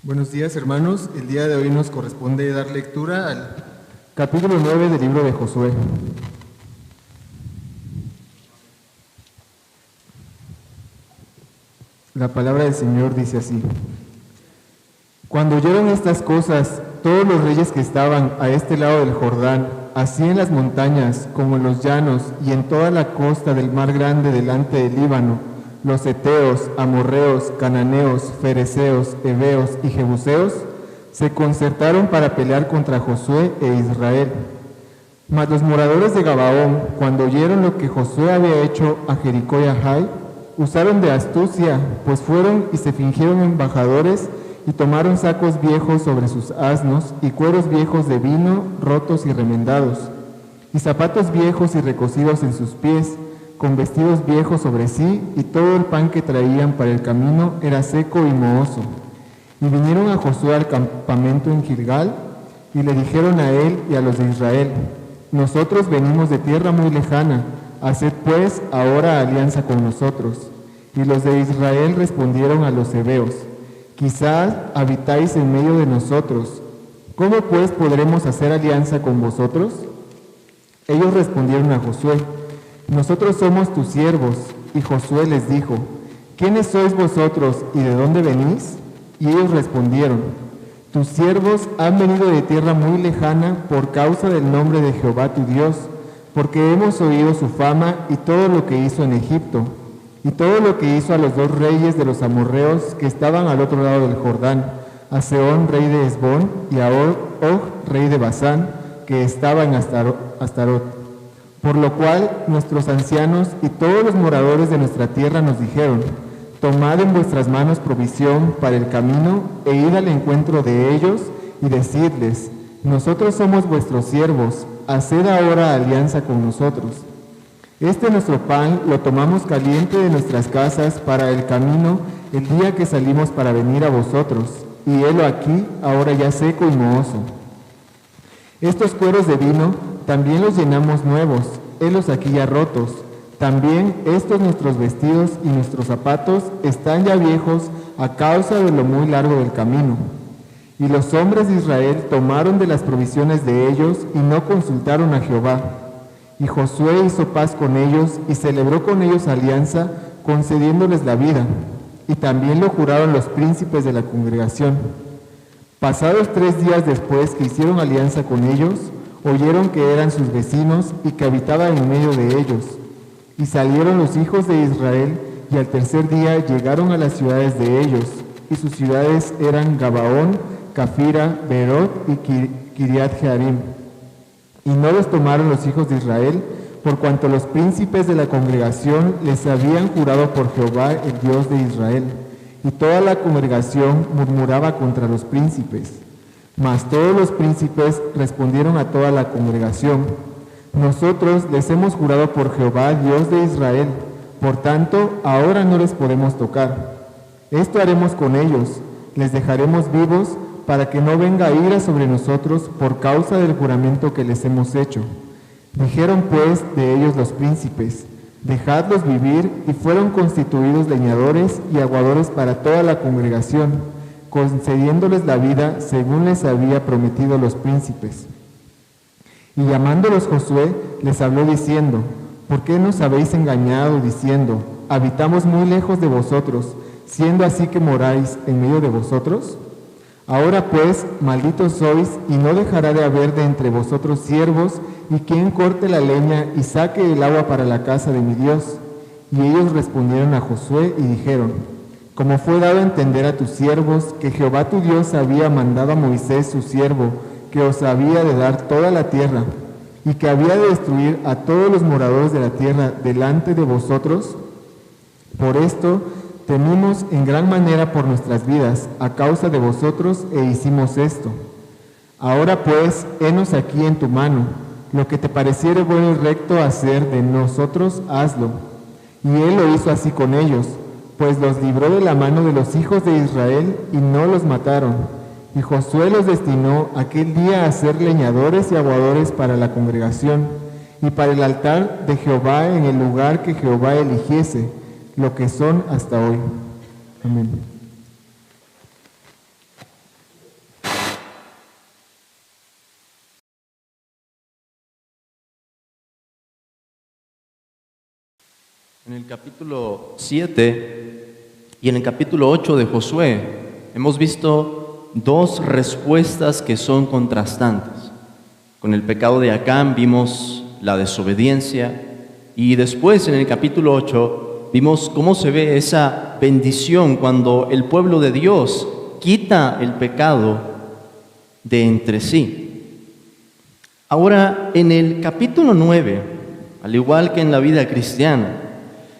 Buenos días, hermanos. El día de hoy nos corresponde dar lectura al capítulo 9 del libro de Josué. La palabra del Señor dice así: Cuando oyeron estas cosas, todos los reyes que estaban a este lado del Jordán, así en las montañas como en los llanos y en toda la costa del mar grande delante del Líbano, los heteos, amorreos, cananeos, fereceos, heveos y jebuseos, se concertaron para pelear contra Josué e Israel. Mas los moradores de Gabaón, cuando oyeron lo que Josué había hecho a Jericó y a Jai, usaron de astucia, pues fueron y se fingieron embajadores y tomaron sacos viejos sobre sus asnos y cueros viejos de vino rotos y remendados, y zapatos viejos y recocidos en sus pies, con vestidos viejos sobre sí, y todo el pan que traían para el camino era seco y mohoso. Y vinieron a Josué al campamento en Gilgal, y le dijeron a él y a los de Israel: Nosotros venimos de tierra muy lejana, haced pues ahora alianza con nosotros. Y los de Israel respondieron a los heveos: Quizás habitáis en medio de nosotros. ¿Cómo pues podremos hacer alianza con vosotros? Ellos respondieron a Josué: Nosotros somos tus siervos. Y Josué les dijo: ¿Quiénes sois vosotros y de dónde venís? Y ellos respondieron: Tus siervos han venido de tierra muy lejana por causa del nombre de Jehová tu Dios, porque hemos oído su fama y todo lo que hizo en Egipto, y todo lo que hizo a los dos reyes de los amorreos que estaban al otro lado del Jordán, a Sehón, rey de Hesbón, y a Og, rey de Basán, que estaba en Astarot. Por lo cual nuestros ancianos y todos los moradores de nuestra tierra nos dijeron: Tomad en vuestras manos provisión para el camino e id al encuentro de ellos y decidles: Nosotros somos vuestros siervos, haced ahora alianza con nosotros. Este nuestro pan lo tomamos caliente de nuestras casas para el camino el día que salimos para venir a vosotros, y helo aquí ahora ya seco y mohoso. Estos cueros de vino también los llenamos nuevos, helos aquí ya rotos. También estos nuestros vestidos y nuestros zapatos están ya viejos a causa de lo muy largo del camino. Y los hombres de Israel tomaron de las provisiones de ellos y no consultaron a Jehová. Y Josué hizo paz con ellos y celebró con ellos alianza, concediéndoles la vida. Y también lo juraron los príncipes de la congregación. Pasados 3 días después que hicieron alianza con ellos, oyeron que eran sus vecinos y que habitaban en medio de ellos. Y salieron los hijos de Israel, y al tercer día llegaron a las ciudades de ellos, y sus ciudades eran Gabaón, Cafira, Berot y Kiriat Jearim. Y no los tomaron los hijos de Israel, por cuanto los príncipes de la congregación les habían jurado por Jehová, el Dios de Israel. Y toda la congregación murmuraba contra los príncipes. Mas todos los príncipes respondieron a toda la congregación: Nosotros les hemos jurado por Jehová, Dios de Israel, por tanto, ahora no les podemos tocar. Esto haremos con ellos: les dejaremos vivos, para que no venga ira sobre nosotros por causa del juramento que les hemos hecho. Dijeron pues de ellos los príncipes: Dejadlos vivir, y fueron constituidos leñadores y aguadores para toda la congregación, concediéndoles la vida según les había prometido los príncipes. Y llamándolos Josué, les habló diciendo: ¿Por qué nos habéis engañado diciendo: habitamos muy lejos de vosotros, siendo así que moráis en medio de vosotros? Ahora pues, malditos sois, y no dejará de haber de entre vosotros siervos, y quien corte la leña y saque el agua para la casa de mi Dios. Y ellos respondieron a Josué y dijeron: Como fue dado a entender a tus siervos que Jehová tu Dios había mandado a Moisés su siervo, que os había de dar toda la tierra, y que había de destruir a todos los moradores de la tierra delante de vosotros, por esto temimos en gran manera por nuestras vidas a causa de vosotros, e hicimos esto. Ahora pues, henos aquí en tu mano, lo que te pareciere bueno y recto hacer de nosotros, hazlo. Y él lo hizo así con ellos, pues los libró de la mano de los hijos de Israel y no los mataron. Y Josué los destinó aquel día a ser leñadores y aguadores para la congregación y para el altar de Jehová en el lugar que Jehová eligiese, lo que son hasta hoy. Amén. En el capítulo 7 y en el capítulo 8 de Josué hemos visto dos respuestas que son contrastantes. Con el pecado de Acán vimos la desobediencia y después en el capítulo 8 vimos cómo se ve esa bendición cuando el pueblo de Dios quita el pecado de entre sí. Ahora, en el capítulo 9, al igual que en la vida cristiana,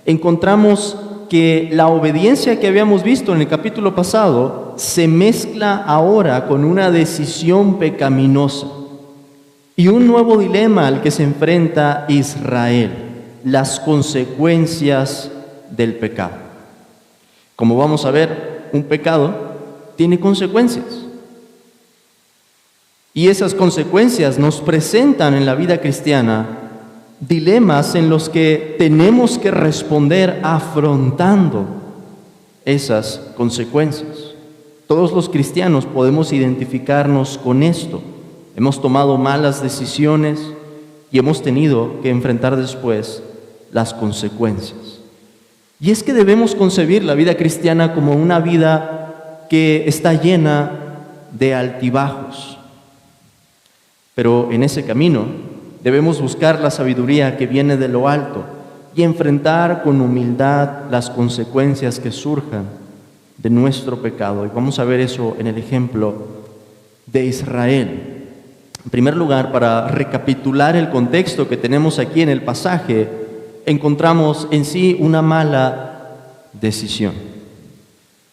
encontramos que la obediencia que habíamos visto en el capítulo pasado se mezcla ahora con una decisión pecaminosa y un nuevo dilema al que se enfrenta Israel: las consecuencias del pecado. Como vamos a ver, un pecado tiene consecuencias. Y esas consecuencias nos presentan en la vida cristiana dilemas en los que tenemos que responder afrontando esas consecuencias. Todos los cristianos podemos identificarnos con esto. Hemos tomado malas decisiones y hemos tenido que enfrentar después las consecuencias. Y es que debemos concebir la vida cristiana como una vida que está llena de altibajos. Pero en ese camino debemos buscar la sabiduría que viene de lo alto y enfrentar con humildad las consecuencias que surjan de nuestro pecado. Y vamos a ver eso en el ejemplo de Israel. En primer lugar, para recapitular el contexto que tenemos aquí en el pasaje, encontramos en sí una mala decisión.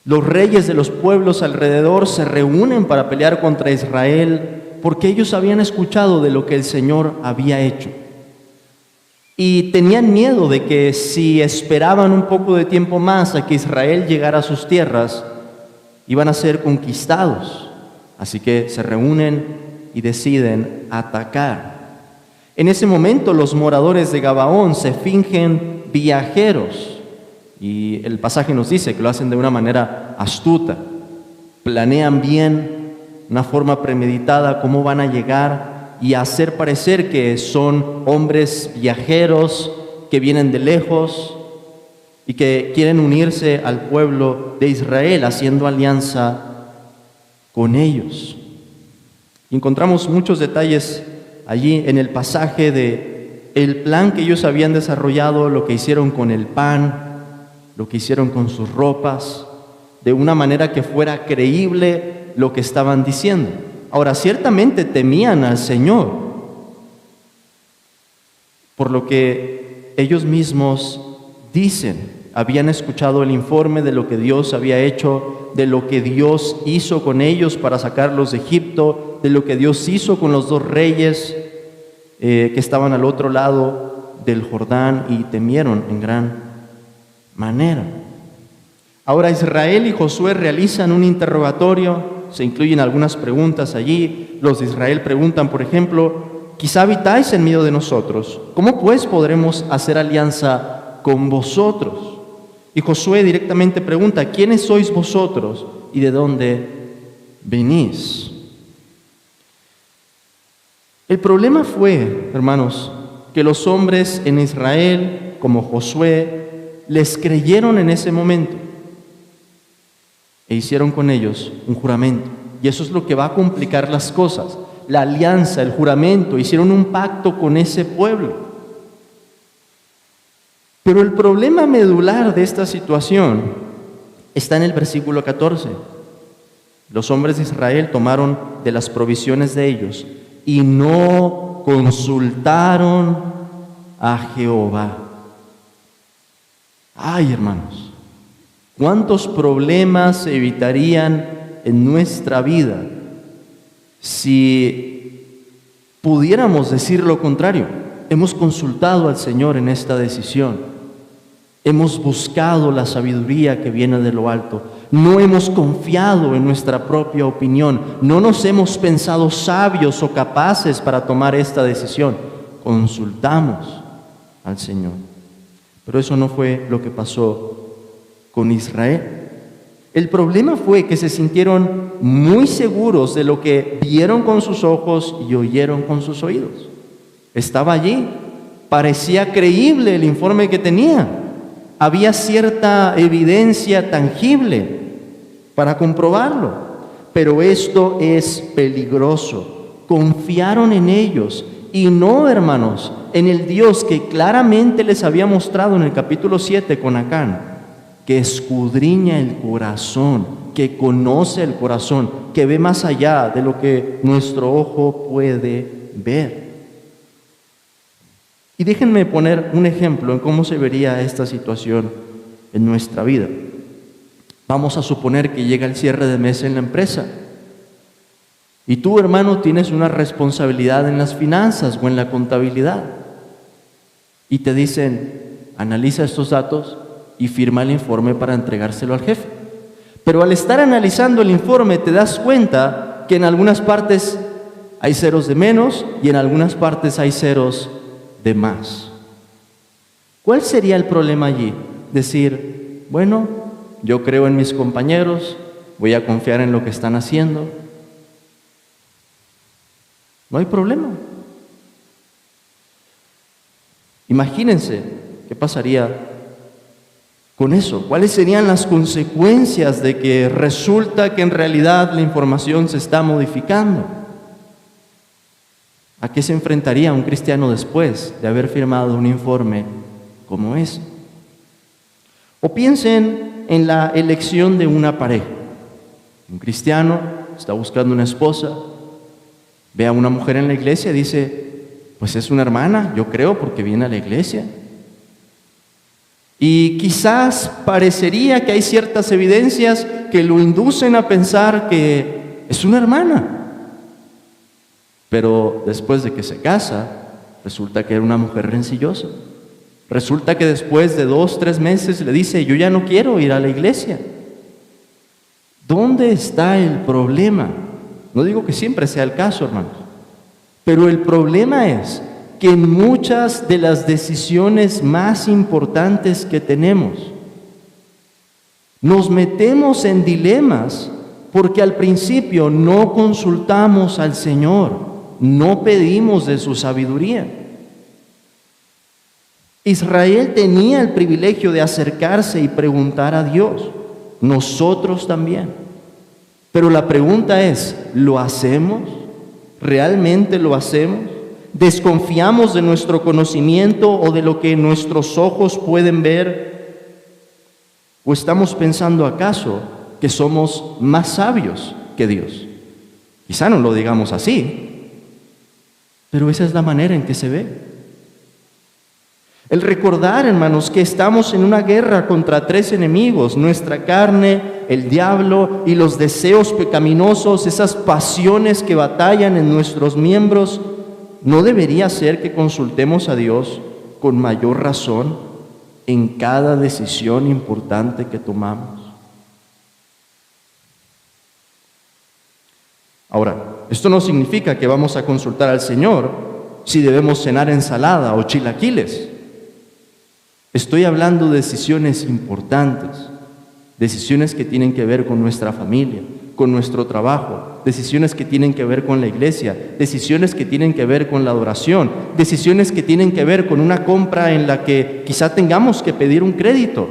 Los reyes de los pueblos alrededor se reúnen para pelear contra Israel porque ellos habían escuchado de lo que el Señor había hecho. Y tenían miedo de que si esperaban un poco de tiempo más a que Israel llegara a sus tierras, iban a ser conquistados. Así que se reúnen y deciden atacar. En ese momento los moradores de Gabaón se fingen viajeros. Y el pasaje nos dice que lo hacen de una manera astuta. Planean bien, una forma premeditada, cómo van a llegar y hacer parecer que son hombres viajeros que vienen de lejos y que quieren unirse al pueblo de Israel, haciendo alianza con ellos. Y encontramos muchos detalles allí en el pasaje de el plan que ellos habían desarrollado, lo que hicieron con el pan, lo que hicieron con sus ropas, de una manera que fuera creíble lo que estaban diciendo. Ahora, ciertamente temían al Señor, por lo que ellos mismos dicen, habían escuchado el informe de lo que Dios había hecho, de lo que Dios hizo con ellos para sacarlos de Egipto, de lo que Dios hizo con los dos reyes que estaban al otro lado del Jordán, y temieron en gran manera. Ahora Israel y Josué realizan un interrogatorio, se incluyen algunas preguntas allí. Los de Israel preguntan, por ejemplo: quizá habitáis en medio de nosotros, ¿cómo pues podremos hacer alianza con vosotros? Y Josué directamente pregunta: ¿quiénes sois vosotros y de dónde venís? El problema fue, hermanos, que los hombres en Israel, como Josué, les creyeron en ese momento e hicieron con ellos un juramento. Y eso es lo que va a complicar las cosas. La alianza, el juramento, hicieron un pacto con ese pueblo. Pero el problema medular de esta situación está en el versículo 14. Los hombres de Israel tomaron de las provisiones de ellos y no consultaron a Jehová. Ay, hermanos, ¿cuántos problemas se evitarían en nuestra vida si pudiéramos decir lo contrario? Hemos consultado al Señor en esta decisión. Hemos buscado la sabiduría que viene de lo alto. No hemos confiado en nuestra propia opinión. No nos hemos pensado sabios o capaces para tomar esta decisión. Consultamos al Señor. Pero eso no fue lo que pasó con Israel. El problema fue que se sintieron muy seguros de lo que vieron con sus ojos y oyeron con sus oídos. Estaba allí, parecía creíble el informe que tenía. había cierta evidencia tangible para comprobarlo. Pero esto es peligroso. Confiaron en ellos y no, hermanos, en el Dios que claramente les había mostrado en el capítulo 7 con Acán, que escudriña el corazón, que conoce el corazón, que ve más allá de lo que nuestro ojo puede ver. Y déjenme poner un ejemplo en cómo se vería esta situación en nuestra vida. Vamos a suponer que llega el cierre de mes en la empresa. Y tú, hermano, tienes una responsabilidad en las finanzas o en la contabilidad. Y te dicen, analiza estos datos y firma el informe para entregárselo al jefe. Pero al estar analizando el informe te das cuenta que en algunas partes hay ceros de menos y en algunas partes hay ceros de más. ¿Cuál sería el problema allí? Decir, bueno, yo creo en mis compañeros, voy a confiar en lo que están haciendo. No hay problema. Imagínense qué pasaría con eso. ¿Cuáles serían las consecuencias de que resulta que en realidad la información se está modificando? ¿A qué se enfrentaría un cristiano después de haber firmado un informe como ese? O piensen en la elección de una pareja. Un cristiano está buscando una esposa, ve a una mujer en la iglesia y dice, pues es una hermana, yo creo, porque viene a la iglesia. Y quizás parecería que hay ciertas evidencias que lo inducen a pensar que es una hermana. Pero después de que se casa, resulta que era una mujer rencillosa. Resulta que después de 2, 3 meses le dice, yo ya no quiero ir a la iglesia. ¿Dónde está el problema? No digo que siempre sea el caso, hermanos. Pero el problema es que en muchas de las decisiones más importantes que tenemos, nos metemos en dilemas porque al principio no consultamos al Señor. No pedimos de su sabiduría. Israel tenía el privilegio de acercarse y preguntar a Dios. Nosotros también. Pero la pregunta es, ¿lo hacemos? ¿Realmente lo hacemos? ¿Desconfiamos de nuestro conocimiento o de lo que nuestros ojos pueden ver? ¿O estamos pensando acaso que somos más sabios que Dios? Quizá no lo digamos así, pero esa es la manera en que se ve. El recordar, hermanos, que estamos en una guerra contra 3 enemigos, nuestra carne, el diablo y los deseos pecaminosos, esas pasiones que batallan en nuestros miembros, no debería ser que consultemos a Dios con mayor razón en cada decisión importante que tomamos. Ahora, esto no significa que vamos a consultar al Señor si debemos cenar ensalada o chilaquiles. Estoy hablando de decisiones importantes, decisiones que tienen que ver con nuestra familia, con nuestro trabajo, decisiones que tienen que ver con la iglesia, decisiones que tienen que ver con la adoración, decisiones que tienen que ver con una compra en la que quizá tengamos que pedir un crédito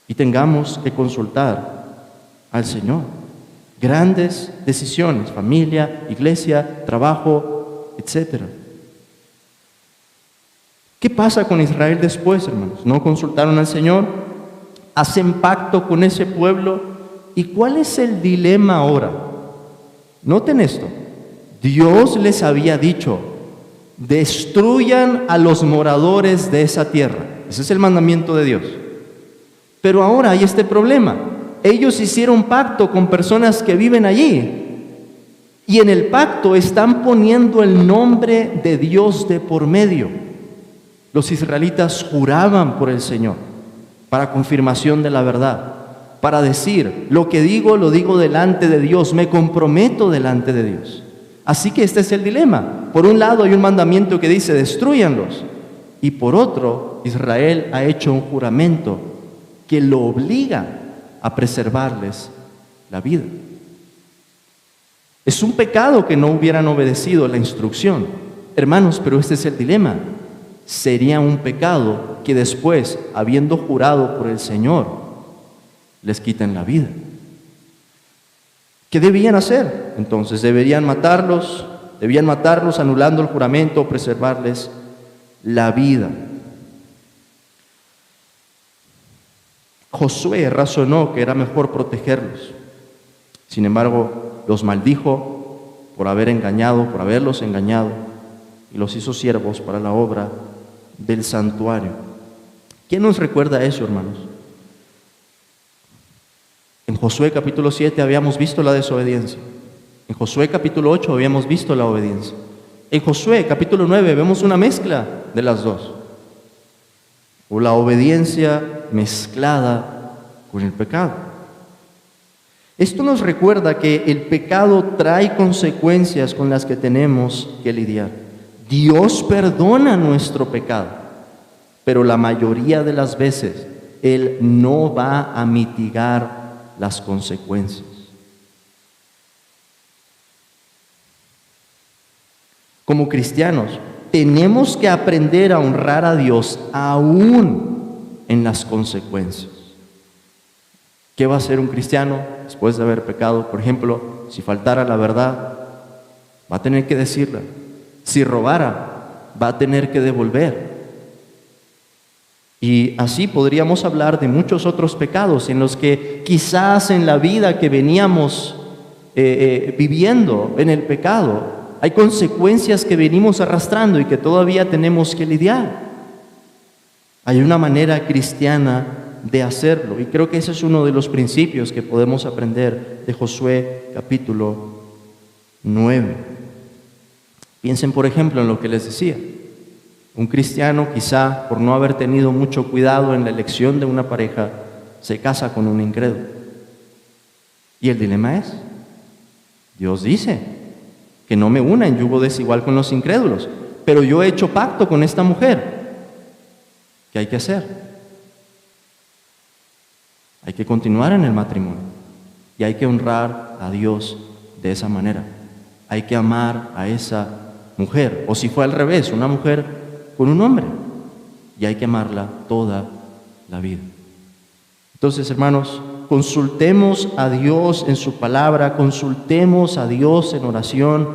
y tengamos que consultar al Señor. Grandes decisiones, familia, iglesia, trabajo, etc. ¿Qué pasa con Israel después, hermanos? ¿No consultaron al Señor? ¿Hacen pacto con ese pueblo? ¿Y cuál es el dilema ahora? Noten esto. Dios les había dicho, destruyan a los moradores de esa tierra. Ese es el mandamiento de Dios. Pero ahora hay este problema. Ellos hicieron pacto con personas que viven allí. Y en el pacto están poniendo el nombre de Dios de por medio. Los israelitas juraban por el Señor para confirmación de la verdad, para decir, lo que digo, lo digo delante de Dios, me comprometo delante de Dios. Así que este es el dilema. Por un lado hay un mandamiento que dice, destrúyanlos. Y por otro, Israel ha hecho un juramento que lo obliga a preservarles la vida. Es un pecado que no hubieran obedecido la instrucción. Hermanos, pero este es el dilema. sería un pecado que después, habiendo jurado por el Señor, les quiten la vida. ¿Qué debían hacer? Entonces, debían matarlos anulando el juramento o preservarles la vida. Josué razonó que era mejor protegerlos. Sin embargo, los maldijo por haberlos engañado, y los hizo siervos para la obra del santuario. ¿Quién nos recuerda eso, hermanos? En Josué capítulo 7 habíamos visto la desobediencia. En Josué capítulo 8 habíamos visto la obediencia. En Josué capítulo 9 vemos una mezcla de las dos. O la obediencia mezclada con el pecado. Esto nos recuerda que el pecado trae consecuencias con las que tenemos que lidiar. Dios perdona nuestro pecado, pero la mayoría de las veces Él no va a mitigar las consecuencias. Como cristianos, tenemos que aprender a honrar a Dios aún en las consecuencias. ¿Qué va a hacer un cristiano después de haber pecado? Por ejemplo, si faltara la verdad, va a tener que decirla. Si robara, va a tener que devolver. Y así podríamos hablar de muchos otros pecados en los que quizás en la vida que veníamos viviendo en el pecado, hay consecuencias que venimos arrastrando y que todavía tenemos que lidiar. Hay una manera cristiana de hacerlo, y creo que ese es uno de los principios que podemos aprender de Josué capítulo 9. Piensen, por ejemplo, en lo que les decía. Un cristiano, quizá por no haber tenido mucho cuidado en la elección de una pareja, se casa con un incrédulo. Y el dilema es, Dios dice que no me una en yugo desigual con los incrédulos, pero yo he hecho pacto con esta mujer. ¿Qué hay que hacer? Hay que continuar en el matrimonio y hay que honrar a Dios de esa manera. Hay que amar a esa mujer, o si fue al revés, una mujer con un hombre, y hay que amarla toda la vida. Entonces, hermanos, consultemos a Dios en su palabra, consultemos a Dios en oración.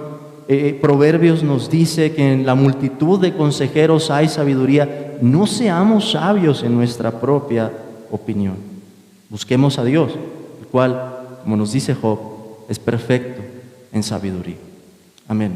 Proverbios nos dice que en la multitud de consejeros hay sabiduría. No seamos sabios en nuestra propia opinión. Busquemos a Dios, el cual, como nos dice Job, es perfecto en sabiduría. Amén.